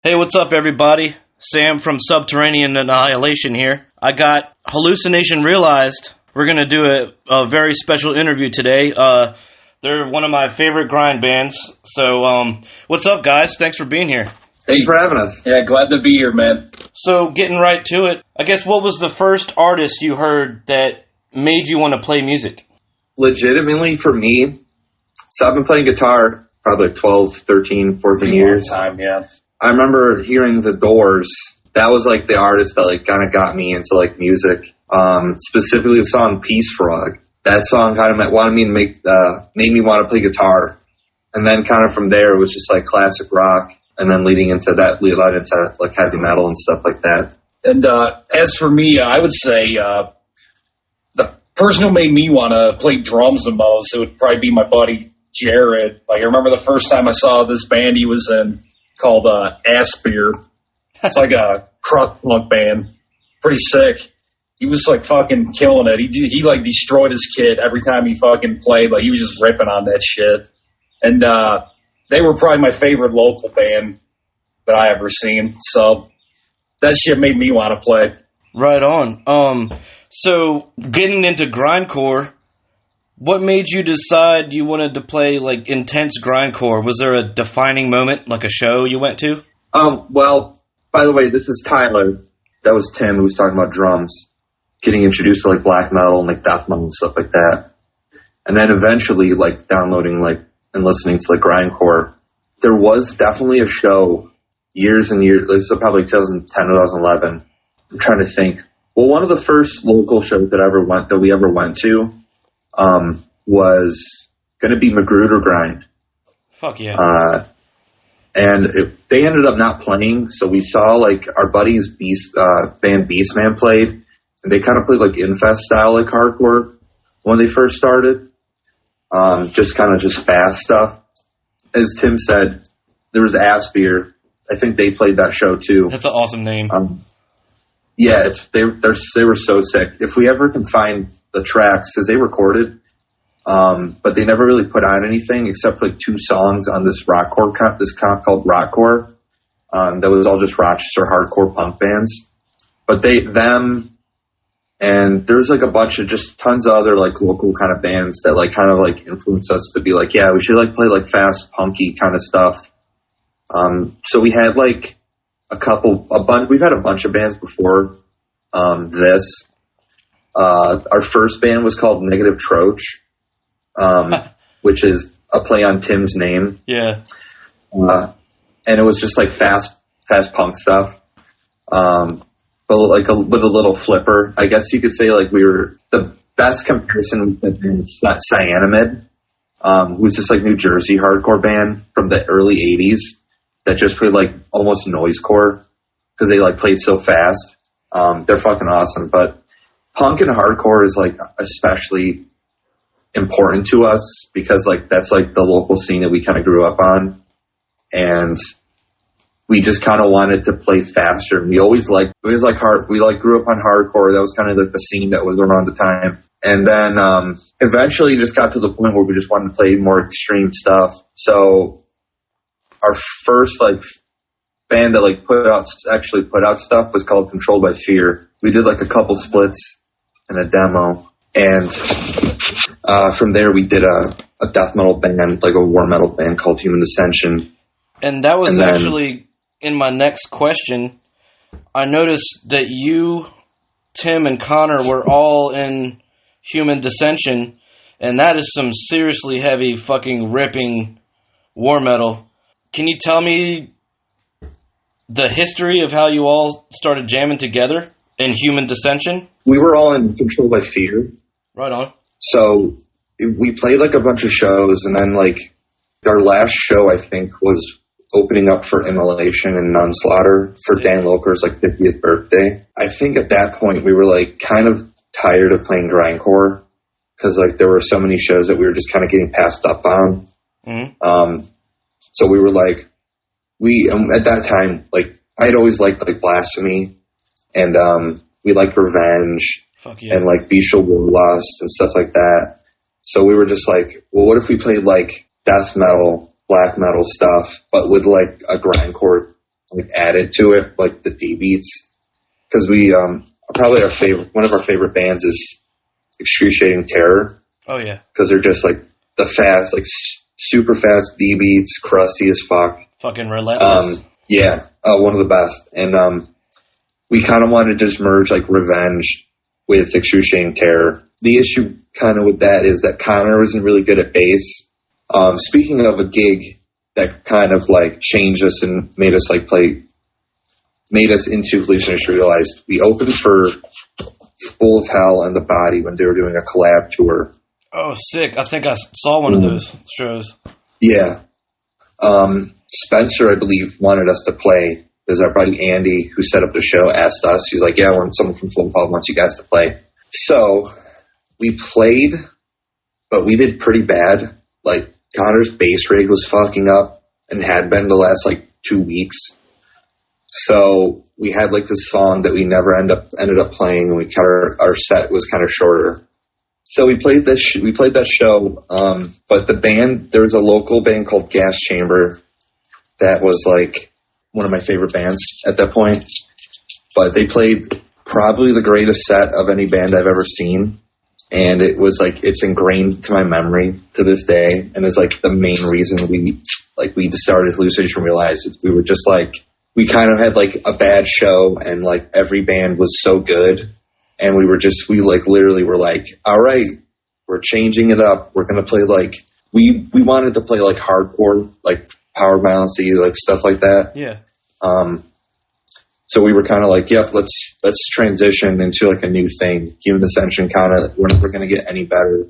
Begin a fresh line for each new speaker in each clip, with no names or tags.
Hey, what's up, everybody? Sam from Subterranean Annihilation here. I got Hallucination Realized. We're going to do a very special interview today. They're one of my favorite grind bands. So, what's up, guys? Thanks for being here.
Thanks for having us.
Yeah, glad to be here, man.
So, getting right to it, I guess what was the first artist you heard that made you want to play music?
Legitimately, for me, so I've been playing guitar probably like 12, 13, 14 years.
Time, yeah.
I remember hearing The Doors. That was like the artist that like kind of got me into like music. Specifically the song Peace Frog. That song kind of made me want to play guitar. And then kind of from there it was just like classic rock, and then leading into that led into like heavy metal and stuff like that.
And as for me, I would say the person who made me want to play drums the most, it would probably be my buddy Jared. Like I remember the first time I saw this band he was in, called Aspir. It's like a crust punk band. Pretty sick. He was like fucking killing it. He like destroyed his kid every time he fucking played. Like he was just ripping on that shit. And they were probably my favorite local band that I ever seen. So that shit made me want to play.
Right on. So getting into grindcore, what made you decide you wanted to play like intense grindcore? Was there a defining moment, like a show you went to?
Well, by the way, this is Tyler. That was Tim who was talking about drums. Getting introduced to like black metal and like death metal and stuff like that. And then eventually like downloading like and listening to like grindcore. There was definitely a show years and years, this is probably 2010, 2011. I'm trying to think. Well, one of the first local shows that we ever went to was going to be Magruder Grind.
Fuck yeah.
And they ended up not playing, so we saw like our buddy's band Beastman played, and they kind of played like Infest style like hardcore when they first started. Just fast stuff. As Tim said, there was Aspir. I think they played that show too.
That's an awesome name.
Yeah, they were so sick. If we ever can find the tracks, because they recorded, but they never really put on anything except like 2 songs on this rockcore comp called Rockcore. That was all just Rochester hardcore punk bands. But them and there's like a bunch of just tons of other like local kind of bands that like kind of like influenced us to be like, yeah, we should like play like fast punky kind of stuff. So we had like we've had a bunch of bands before this. Our first band was called Negative Troach, which is a play on Tim's name.
Yeah.
And it was just like fast punk stuff. But like with a little flipper. I guess you could say like we were the best comparison with Cyanamid, who's just like New Jersey hardcore band from the early 80s that just played like almost noisecore because they like played so fast. They're fucking awesome, but punk and hardcore is like especially important to us because like that's like the local scene that we kind of grew up on, and we just kind of wanted to play faster. We always like grew up on hardcore. That was kind of like the scene that was around the time, and then eventually just got to the point where we just wanted to play more extreme stuff. So our first like band that like put out stuff was called Controlled by Fear. We did like a couple splits and a demo, and from there we did a death metal band, like a war metal band called Human Dissension.
And that was actually in my next question. I noticed that you, Tim, and Connor were all in Human Dissension, and that is some seriously heavy fucking ripping war metal. Can you tell me the history of how you all started jamming together in Human Dissension?
We were all in Controlled by Fear.
Right on.
So we played like a bunch of shows, and then like our last show I think was opening up for Immolation and Nunslaughter for Dan Loker's like 50th birthday. I think at that point we were like kind of tired of playing grindcore because like there were so many shows that we were just kind of getting passed up on. Mm-hmm. So we were like, at that time, like I'd always liked like Blasphemy, and we liked Revenge, and like Bestial Warlust and stuff like that. So we were just like, well, what if we played like death metal, black metal stuff, but with like a grindcore like added to it, like the D beats. Because we probably one of our favorite bands is Excruciating Terror.
Oh yeah,
because they're just like the fast, like super fast D beats, crusty as fuck,
fucking relentless.
Yeah, one of the best. And we kind of wanted to just merge like Revenge with Excruciating Terror. The issue kind of with that is that Connor wasn't really good at bass. Speaking of a gig that kind of like changed us and made us into Hallucination Realized, we opened for Full of Hell and The Body when they were doing a collab tour.
Oh, sick. I think I saw one of those shows.
Yeah. Spencer, I believe, wanted us to play. There's our buddy Andy, who set up the show, asked us. He's like, yeah, I want someone from Full of Hell wants you guys to play. So we played, but we did pretty bad. Like, Connor's bass rig was fucking up and had been the last, 2 weeks. So we had, this song that we never ended up playing, and we our set was kind of shorter. So we played that show, but the band, there was a local band called Gas Chamber that was, one of my favorite bands at that point. But they played probably the greatest set of any band I've ever seen. And it was it's ingrained to my memory to this day. And it's the main reason we started Hallucination Realized. We were just we kind of had a bad show, and every band was so good. And we literally were all right, we're changing it up. We're going to play we wanted to play hardcore, power balancy, stuff like that.
Yeah.
So we were kind of yep, let's transition into a new thing. Human Ascension we're never going to get any better,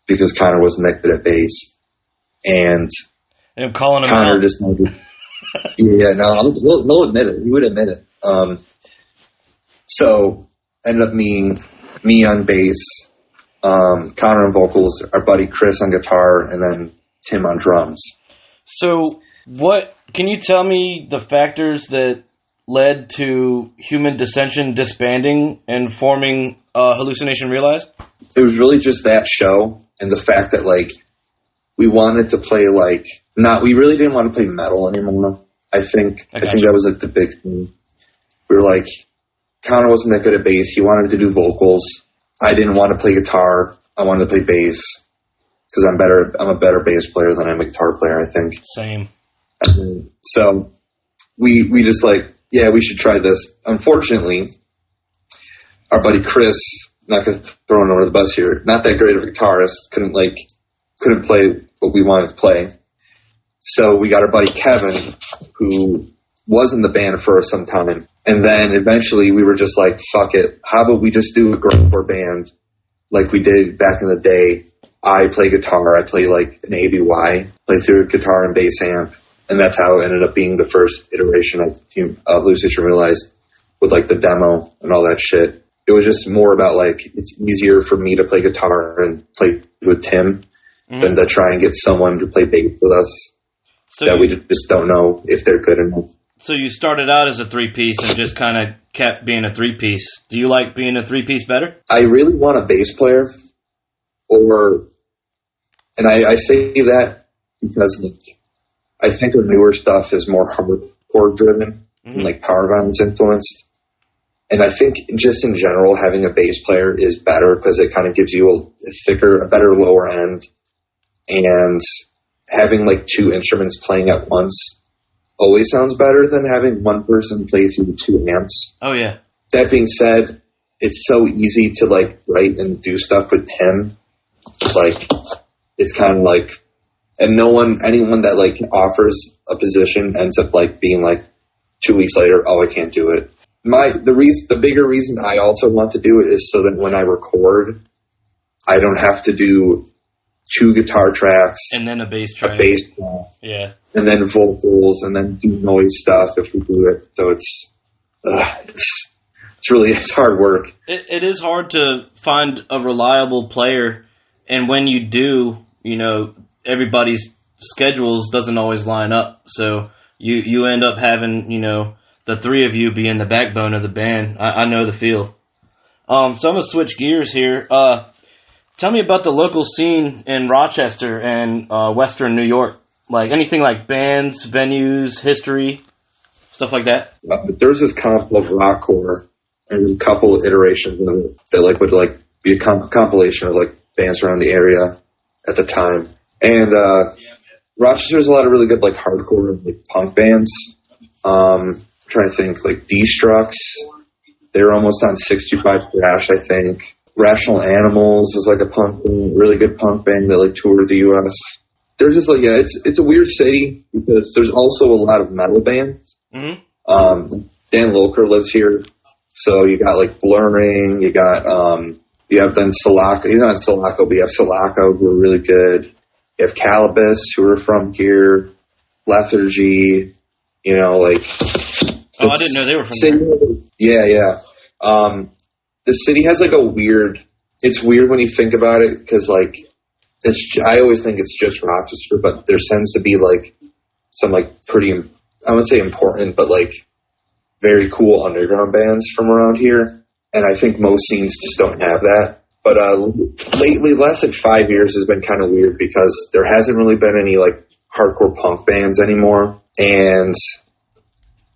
because Connor wasn't that good at bass. And
I'm calling him
Connor
out.
just yeah, no, we'll admit it. We would admit it. So ended up being me on bass, Connor on vocals, our buddy Chris on guitar, and then Tim on drums.
So can you tell me the factors that led to Human Dissension disbanding and forming Hallucination Realized?
It was really just that show and the fact that we wanted to play we really didn't want to play metal anymore. I think that was the big thing. We were Connor wasn't that good at bass. He wanted to do vocals. I didn't want to play guitar. I wanted to play bass because I'm a better bass player than I'm a guitar player, I think.
Same.
So we just yeah, we should try this. Unfortunately, our buddy Chris, not going to throw him over the bus here, not that great of a guitarist, couldn't play what we wanted to play. So we got our buddy Kevin, who was in the band for some time. And then eventually we were just fuck it. How about we just do a grindcore band like we did back in the day? I play guitar. I play an ABY, play through a guitar and bass amp. And that's how it ended up being the first iteration of Hallucination Realized with the demo and all that shit. It was just more about it's easier for me to play guitar and play with Tim than to try and get someone to play bass with us that we just don't know if they're good enough.
So you started out as a three-piece and just kind of kept being a three-piece. Do you like being a three-piece better?
I really want a bass player, and I say that because I think the newer stuff is more hardcore driven and power violence influenced. And I think just in general, having a bass player is better because it kind of gives you a better lower end, and having two instruments playing at once always sounds better than having one person play through 2 amps.
Oh yeah.
That being said, it's so easy to write and do stuff with Tim. It's kind of and anyone that offers a position ends up being 2 weeks later, oh, I can't do it. The bigger reason I also want to do it is so that when I record, I don't have to do 2 guitar tracks
and then a bass track. Yeah.
And then vocals, and then do noise stuff if we do it. So it's hard work.
It is hard to find a reliable player, and when you do, everybody's schedules doesn't always line up. So you end up having, the three of you being the backbone of the band. I know the feel. So I'm gonna switch gears here. Tell me about the local scene in Rochester and Western New York. Anything bands, venues, history. stuff like that?
There's this comp of rockcore, and a couple of iterations of it that like would like be a compilation of like bands around the area at the time. And Rochester has a lot of really good like hardcore and like punk bands. I'm trying to think, like Destructs. They're almost on 65 Thrash, I think. Rational Animals is like a punk band, really good punk band that like toured the U.S. There's just like, it's a weird city because there's also a lot of metal bands.
Mm-hmm.
Dan Loker lives here, so you got like Blurring, you got you have then Sulaco. You're not Sulaco, but you have Sulaco, who are really good. You have Calibus, who are from here. Lethargy, you know, like.
Oh, I didn't know they were from
here. Yeah. The city has like a weird. It's weird when you think about it because like I always think it's just Rochester, but there tends to be like some like pretty, I wouldn't say important, but like very cool underground bands from around here. And I think most scenes just don't have that. But lately, last like 5 years has been kind of weird because there hasn't really been any like hardcore punk bands anymore. And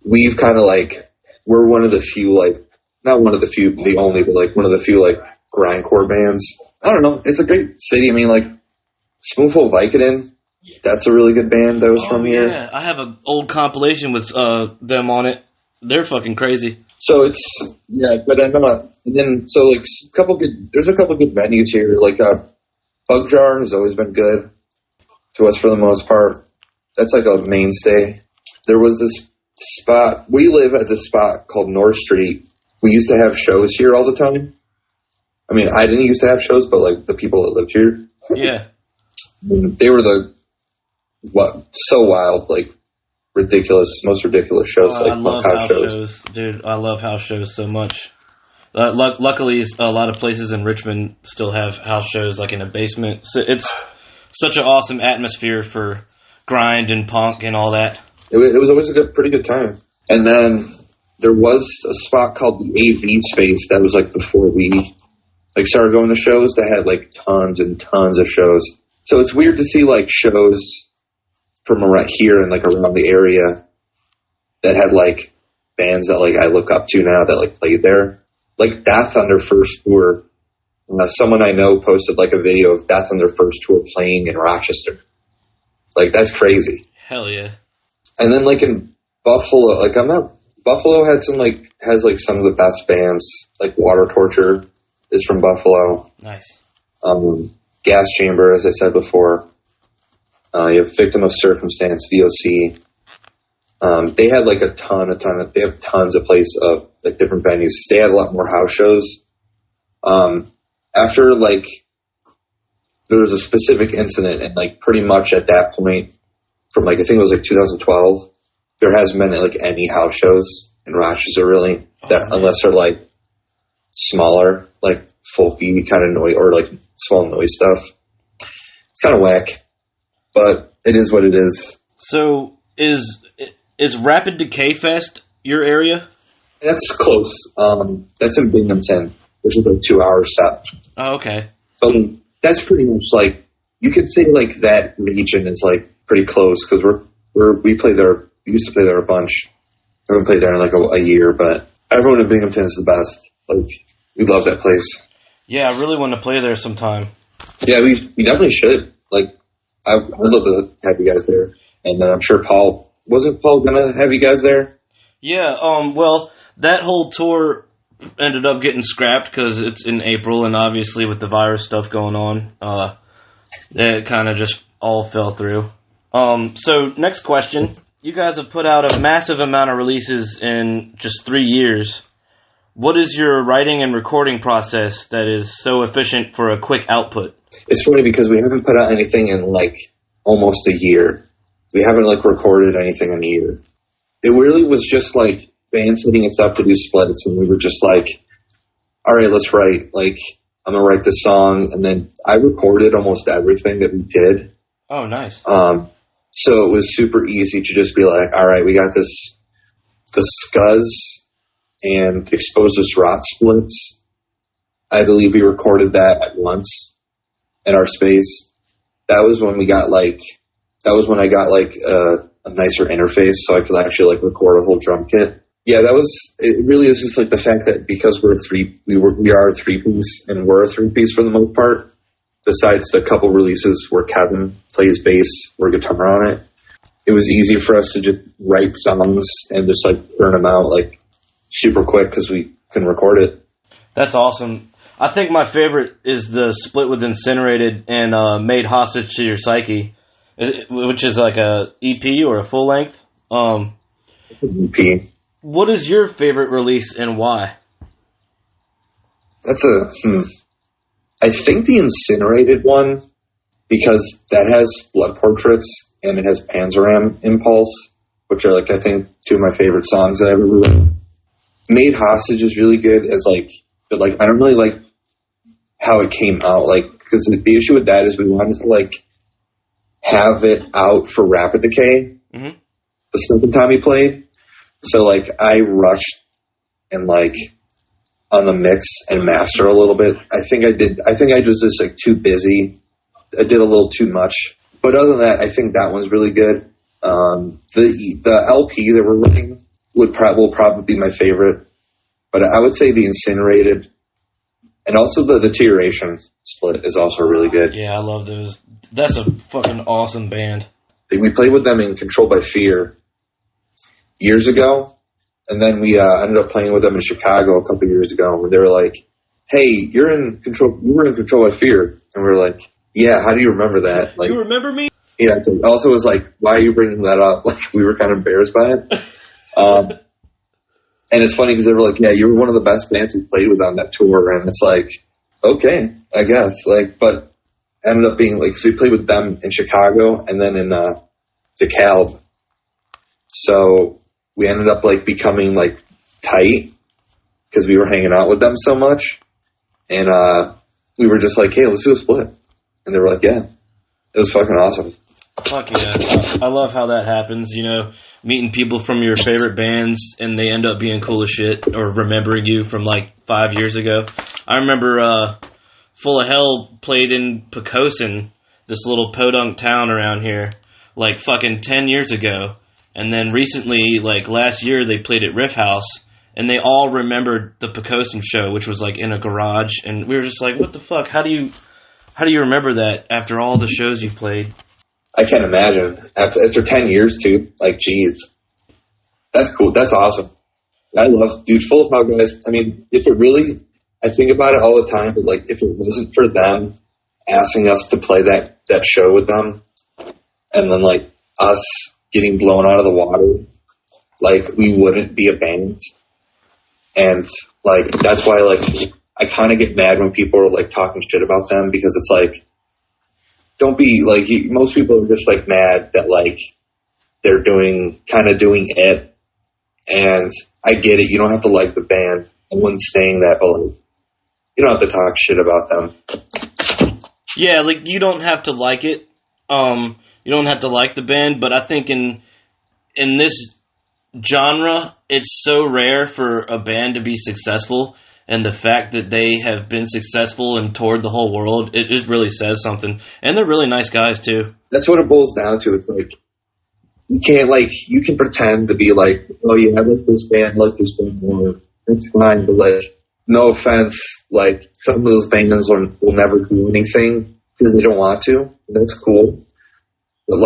we've kind of like, we're one of the few, like, not one of the few, the only, but like one of the few like grindcore bands. I don't know. It's a great city. I mean, like, Spoonful Vicodin, that's a really good band that was from here.
Yeah, I have an old compilation with them on it. They're fucking crazy.
So it's, but I know, and then, so like, there's a couple good venues here. Like, Bug Jar has always been good to us for the most part. That's like a mainstay. There was this spot, we live at this spot called North Street. We used to have shows here all the time. I mean, I didn't used to have shows, but like the people that lived here.
Yeah.
They were so wild, like most ridiculous shows.
I love house shows. Dude, I love house shows so much. Luckily, a lot of places in Richmond still have house shows, like in a basement. So it's such an awesome atmosphere for grind and punk and all that.
It was always a pretty good time. And then there was a spot called the AV Space that was like before we like started going to shows that had like tons and tons of shows. So it's weird to see like shows from around here and like around the area that had like bands that like I look up to now that like played there. Like Death on their first tour. Someone I know posted like a video of Death on their first tour playing in Rochester. Like that's crazy.
Hell yeah.
And then like in Buffalo, like Buffalo has some of the best bands. Like Water Torture is from Buffalo.
Nice.
Gas Chamber, as I said before. You have Victim of Circumstance, VOC. They had like they have tons of places of like different venues. They had a lot more house shows. After like, there was a specific incident and like pretty much at that point from like, I think it was like 2012, there hasn't been like any house shows in Rochester really, unless they're like smaller, like folky kind of noise or like small noise stuff. It's kind of whack, but it is what it is.
So is Rapid Decay Fest your area?
That's close. That's in Binghamton, which is like 2 hours south.
Oh, okay.
But that's pretty much like, you could say like that region is like pretty close because we play there. We used to play there a bunch. I haven't played there in like a year, but everyone in Binghamton is the best. Like, we love that place.
Yeah, I really want to play there sometime.
Yeah, we definitely should. Like, I'd love to have you guys there. And then I'm sure wasn't Paul going to have you guys there?
Yeah, well, that whole tour ended up getting scrapped because it's in April, and obviously with the virus stuff going on, it kind of just all fell through. So, next question. You guys have put out a massive amount of releases in just 3 years. What is your writing and recording process that is so efficient for a quick output?
It's funny because we haven't put out anything in like almost a year. We haven't like recorded anything in a year. It really was just like bands hitting us up to do splits, and we were just like, all right, let's write. Like, I'm going to write this song, and then I recorded almost everything that we did.
Oh, nice.
So it was super easy to just be like, all right, we got the Scuzz and Exposed Rot splits. I believe we recorded that at once in our space. That was when I got like a nicer interface so I could actually like record a whole drum kit. Yeah, it really is just like the fact that because we are a 3-piece and we're a 3-piece for the most part, besides the couple releases where Kevin plays bass or guitar on it, it was easy for us to just write songs and just like turn them out like super quick because we can record it.
That's awesome. I think my favorite is the split with Incinerated and Made Hostage to Your Psyche, which is like a EP or a full length.
It's an EP.
What is your favorite release and why?
I think the Incinerated one, because that has Blood Portraits and it has Panzeram Impulse, which are like I think 2 of my favorite songs that I've ever written. Made Hostage is really good but I don't really like how it came out, because the issue with that is we wanted to have it out for Rapid Decay, the second time he played. So I rushed and on the mix and master a little bit. I think I was just too busy. I did a little too much. But other than that, I think that one's really good. The LP that we're running will probably be my favorite. But I would say the Incinerated and also the Deterioration split is also really good.
Yeah, I love those. That's a fucking awesome band.
We played with them in Controlled by Fear years ago, and then we ended up playing with them in Chicago a couple years ago, where they were like, "Hey, you were in Controlled by Fear," and we were like, "Yeah, how do you remember that?"
You remember me?
Yeah. Also, was like, "Why are you bringing that up?" We were kind of embarrassed by it. And it's funny because they were like, "Yeah, you were one of the best bands we played with on that tour," and it's like, okay, I guess, but ended up being so we played with them in Chicago and then in DeKalb. So we ended up becoming tight because we were hanging out with them so much, and we were just like, "Hey, let's do a split," and they were like, "Yeah." It was fucking awesome.
Fuck yeah. I love how that happens, meeting people from your favorite bands and they end up being cool as shit or remembering you from 5 years ago. I remember Full of Hell played in Poquoson, this little podunk town around here, fucking 10 years ago. And then recently, last year, they played at Riff House and they all remembered the Poquoson show, which was in a garage. And we were just like, what the fuck? How do you remember that after all the shows you've played?
I can't imagine. After 10 years, too. Jeez. That's cool. That's awesome. I love, dude, Full of Hell guys. I mean, I think about it all the time, but, if it wasn't for them asking us to play that show with them, and then, us getting blown out of the water, we wouldn't be a band. And, that's why, I kind of get mad when people are, talking shit about them, because it's don't be most people are just mad that they're doing it, and I get it. You don't have to like the band. I wasn't saying that, but you don't have to talk shit about them.
Yeah, you don't have to like it. You don't have to like the band, but I think in this genre, it's so rare for a band to be successful. And the fact that they have been successful and toured the whole world, it really says something. And they're really nice guys, too.
That's what it boils down to. It's you can't, you can pretend to be oh, yeah, I like this band more. It's fine, but, no offense, some of those bands will never do anything because they don't want to. That's cool. But,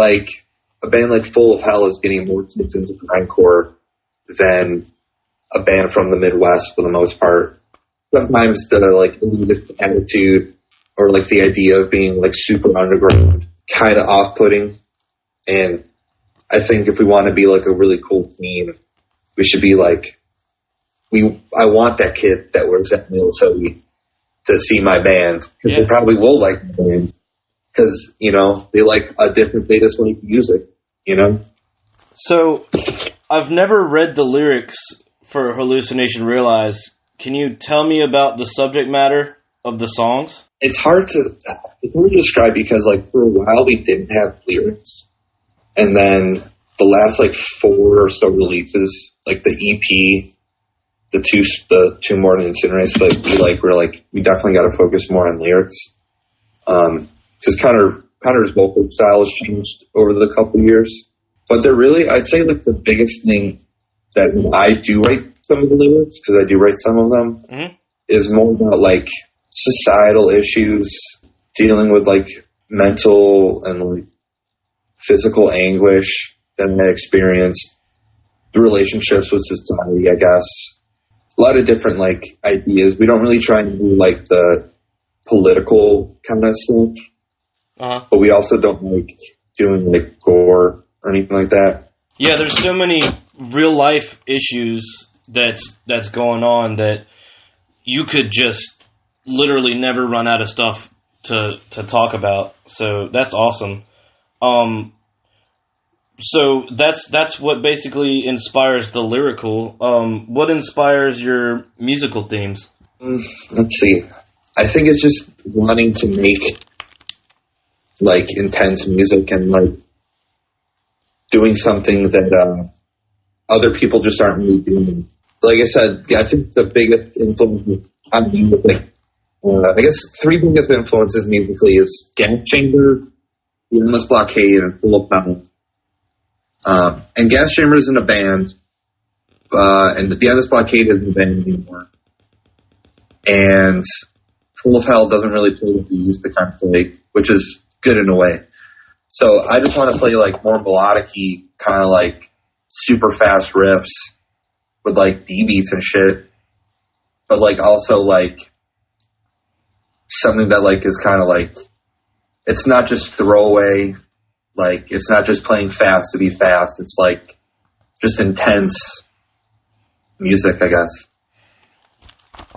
a band Full of Hell is getting more kids into grindcore than a band from the Midwest for the most part. Sometimes the elitist attitude or the idea of being super underground kind of off-putting, and I think if we want to be a really cool team, we should be I want that kid that works at Mills Hoagie to see my band, because they probably will like my band because they they just like music,
So I've never read the lyrics for Hallucination Realized. Can you tell me about the subject matter of the songs?
It's hard to describe because for a while we didn't have lyrics, and then the last 4 or so releases, the EP, the two more than Incinerates, but we definitely got to focus more on lyrics, because Connor's vocal style has changed over the couple years, But they're really, I'd say, like, the biggest thing that when I do write some of the lyrics, because I do write some of them, is more about, like, societal issues, dealing with, like, mental and, like, physical anguish that I experienced, the relationships with society, I guess. A lot of different, like, ideas. We don't really try and do, like, the political kind of stuff, but we also don't like doing, like, gore or anything like that.
Yeah, there's so many real life issues that's going on that you could just literally never run out of stuff to talk about. So that's awesome. So that's what basically inspires the lyrical. What inspires your musical themes?
Let's see. I think it's just wanting to make, like, intense music and, like, doing something that other people just aren't really doing. Like I said, I think the biggest influence on music, I guess 3 biggest influences musically is Gas Chamber, The Endless Blockade, and Full of Hell. And Gas Chamber isn't a band, and The Endless Blockade isn't a band anymore. And Full of Hell doesn't really play what we used to kind of play, which is good in a way. So I just want to play, like, more melodic-y, kind of, like, super fast riffs with, like, D-beats and shit. But, like, also, like, something that, like, is kind of, like, it's not just throwaway. Like, it's not just playing fast to be fast. It's, like, just intense music, I guess.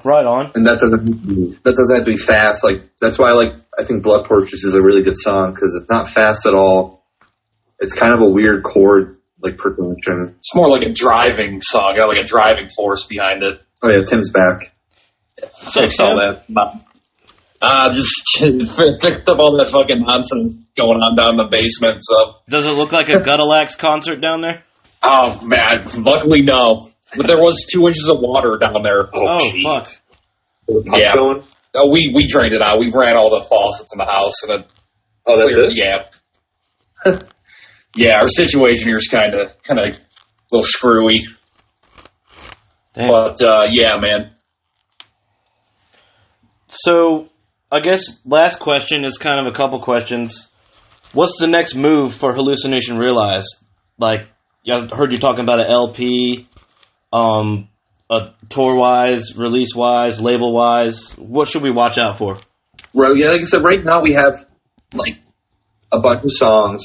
Right on.
And that doesn't have to be fast. Like, that's why, like, I think Blood Portraits is a really good song, because it's not fast at all. It's kind of a weird chord, like, progression.
It's more like a driving song, got, like, a driving force behind it.
Oh yeah, Tim's back.
So all that. Just picked up all that fucking nonsense going on down in the basement. So
does it look like a Gutalax concert down there?
Oh man, luckily no. But there was 2 inches of water down there.
Oh fuck!
Yeah. Going? Oh, we drained it out. We ran all the faucets in the house, and it
that's it.
Yeah. Yeah, our situation here is kind of a little screwy.
Damn.
But yeah, man.
So I guess last question is kind of a couple questions. What's the next move for Hallucination Realized? Like, I heard you talking about an LP. Tour-wise, release-wise, label-wise, what should we watch out for?
Well, yeah, like I said, right now we have, like, a bunch of songs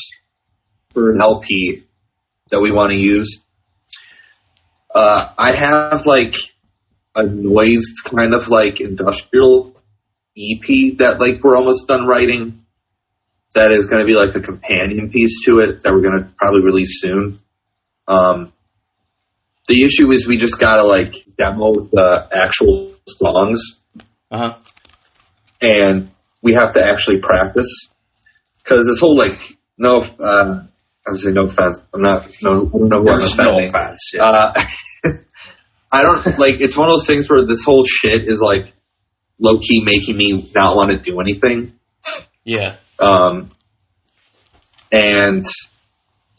for an LP that we want to use. I have, like, a noise kind of, like, industrial EP that, like, we're almost done writing. That is going to be, like, a companion piece to it that we're going to probably release soon. The issue is we just gotta, like, demo the actual songs. And we have to actually practice. Because this whole, like, I would say no offense. I don't know who I'm offending.
No offense, yeah.
I don't, like, it's one of those things where this whole shit is, like, low-key making me not want to do anything.
Yeah.
And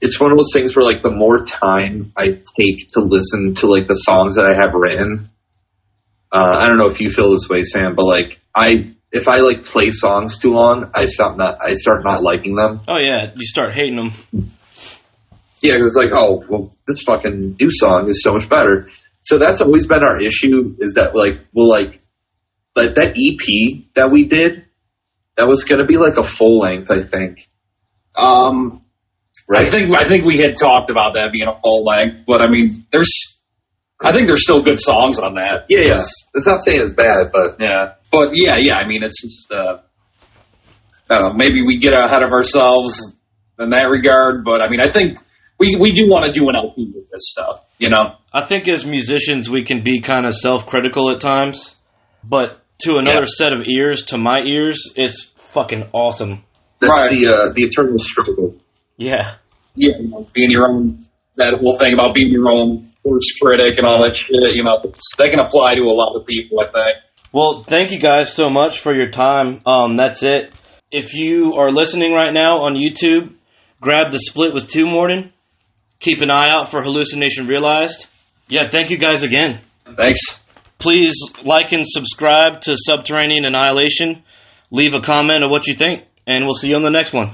it's one of those things where, like, the more time I take to listen to, like, the songs that I have written, I don't know if you feel this way, Sam, but, like, if I, like, play songs too long, I start not liking them.
Oh, yeah, you start hating them.
Yeah, because it's like, oh, well, this fucking new song is so much better. So that's always been our issue, is that, like, we'll, like that EP that we did, that was going to be, like, a full length, I think.
Right. I think we had talked about that being a full length, but I mean, I think there's still good songs on that.
Yeah. It's not saying it's bad, but
yeah. But yeah. I mean, it's just I don't know. Maybe we get ahead of ourselves in that regard, but I mean, I think we do want to do an LP with this stuff. You know,
I think as musicians we can be kind of self-critical at times, but to another set of ears, to my ears, it's fucking awesome.
That's right. The eternal struggle.
Yeah.
Yeah, you know, being your own, that whole thing about being your own worst critic and all that shit, you know, that can apply to a lot of people, I think.
Well, thank you guys so much for your time. That's it. If you are listening right now on YouTube, grab the Split with Two Morden, Keep an eye out for Hallucination Realized. Yeah, thank you guys again.
Thanks.
Please like and subscribe to Subterranean Annihilation. Leave a comment of what you think, and we'll see you on the next one.